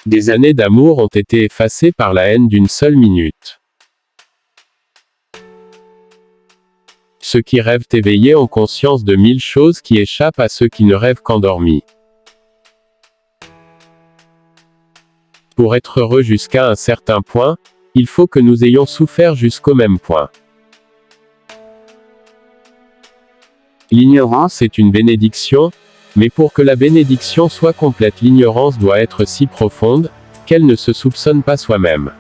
Des années d'amour ont été effacées par la haine d'une seule minute. Ceux qui rêvent éveillés ont conscience de 1000 choses qui échappent à ceux qui ne rêvent qu'endormis. Pour être heureux jusqu'à un certain point, il faut que nous ayons souffert jusqu'au même point. L'ignorance est une bénédiction, mais pour que la bénédiction soit complète, l'ignorance doit être si profonde, qu'elle ne se soupçonne pas soi-même.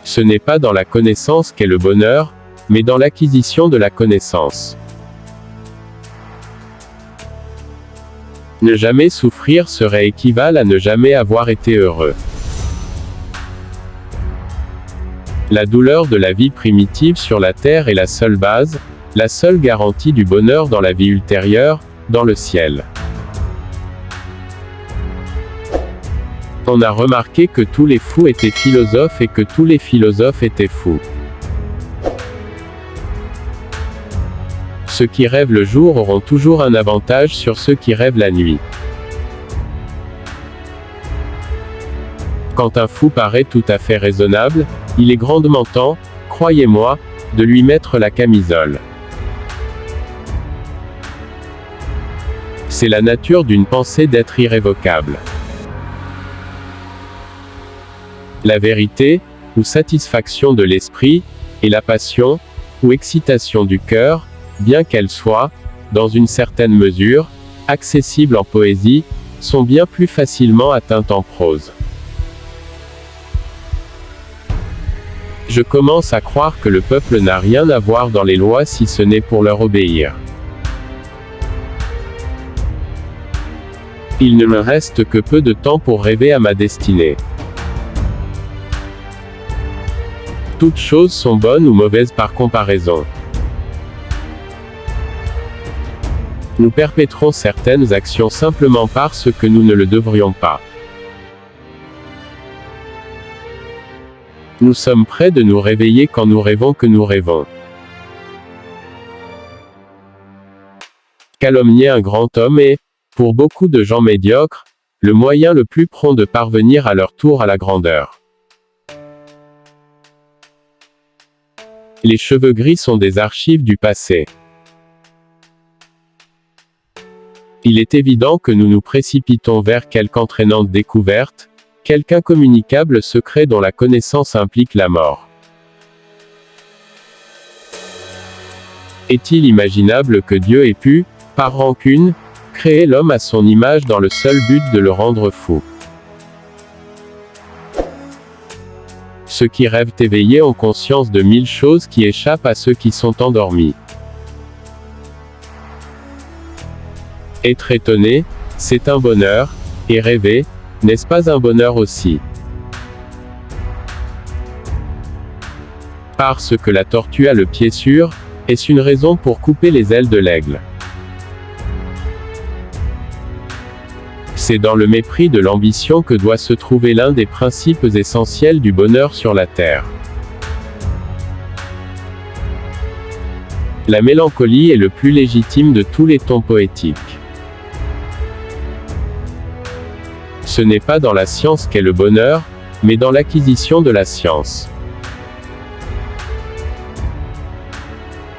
Ce n'est pas dans la connaissance qu'est le bonheur, mais dans l'acquisition de la connaissance. Ne jamais souffrir serait équivalent à ne jamais avoir été heureux. La douleur de la vie primitive sur la terre est la seule base, la seule garantie du bonheur dans la vie ultérieure, dans le ciel. On a remarqué que tous les fous étaient philosophes et que tous les philosophes étaient fous. Ceux qui rêvent le jour auront toujours un avantage sur ceux qui rêvent la nuit. Quand un fou paraît tout à fait raisonnable, il est grandement temps, croyez-moi, de lui mettre la camisole. C'est la nature d'une pensée d'être irrévocable. La vérité, ou satisfaction de l'esprit, et la passion, ou excitation du cœur, bien qu'elles soient, dans une certaine mesure, accessibles en poésie, sont bien plus facilement atteintes en prose. Je commence à croire que le peuple n'a rien à voir dans les lois si ce n'est pour leur obéir. Il ne me reste que peu de temps pour rêver à ma destinée. Toutes choses sont bonnes ou mauvaises par comparaison. Nous perpétrons certaines actions simplement parce que nous ne le devrions pas. Nous sommes prêts de nous réveiller quand nous rêvons que nous rêvons. Calomnier un grand homme est, pour beaucoup de gens médiocres, le moyen le plus prompt de parvenir à leur tour à la grandeur. Les cheveux gris sont des archives du passé. Il est évident que nous nous précipitons vers quelque entraînante découverte, quelque incommunicable secret dont la connaissance implique la mort. Est-il imaginable que Dieu ait pu, par rancune, créer l'homme à son image dans le seul but de le rendre fou? Ceux qui rêvent éveillés ont conscience de 1000 choses qui échappent à ceux qui sont endormis. Être étonné, c'est un bonheur, et rêver, n'est-ce pas un bonheur aussi? Parce que la tortue a le pied sûr, est-ce une raison pour couper les ailes de l'aigle? C'est dans le mépris de l'ambition que doit se trouver l'un des principes essentiels du bonheur sur la terre. La mélancolie est le plus légitime de tous les tons poétiques. Ce n'est pas dans la science qu'est le bonheur, mais dans l'acquisition de la science.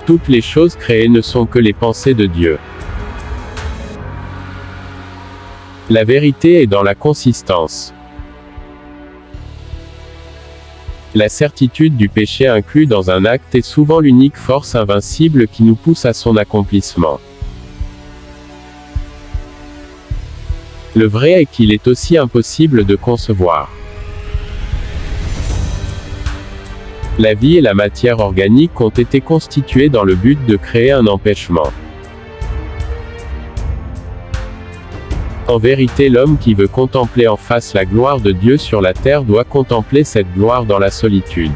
Toutes les choses créées ne sont que les pensées de Dieu. La vérité est dans la consistance. La certitude du péché inclus dans un acte est souvent l'unique force invincible qui nous pousse à son accomplissement. Le vrai est qu'il est aussi impossible de concevoir. La vie et la matière organique ont été constituées dans le but de créer un empêchement. En vérité, l'homme qui veut contempler en face la gloire de Dieu sur la terre doit contempler cette gloire dans la solitude.